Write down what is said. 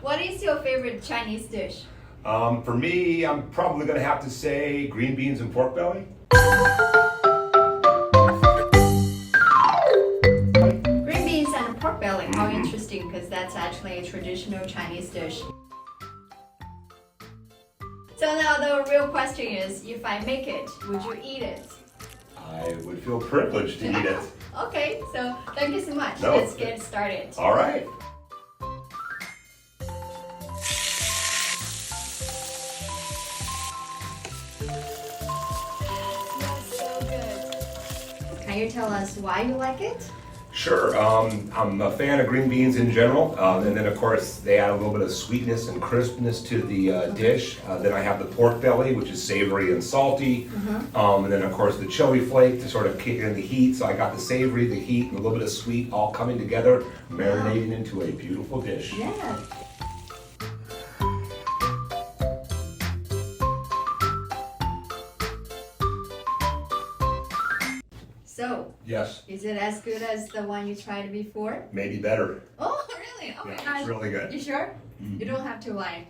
What is your favorite Chinese dish? For me, I'm probably going to have to say green beans and pork belly. Green beans and pork belly. How interesting, because that's actually a traditional Chinese dish. So now the real question is, if I make it, would you eat it? I would feel privileged to eat it. Okay, so thank you so much. No. Let's get started. All right. Smells so good. Can you tell us why you like it? Sure. I'm a fan of green beans in general, and then of course they add a little bit of sweetness and crispness to the dish. Then I have the pork belly, which is savory and salty, and then of course the chili flake to sort of kick in the heat. So I got the savory, the heat, and a little bit of sweet all coming together, marinating into a beautiful dish. Yeah. So, Yes, is it as good as the one you tried before? maybe better. Oh, really? Okay. Yeah, it's really good. You sure? You don't have to lie.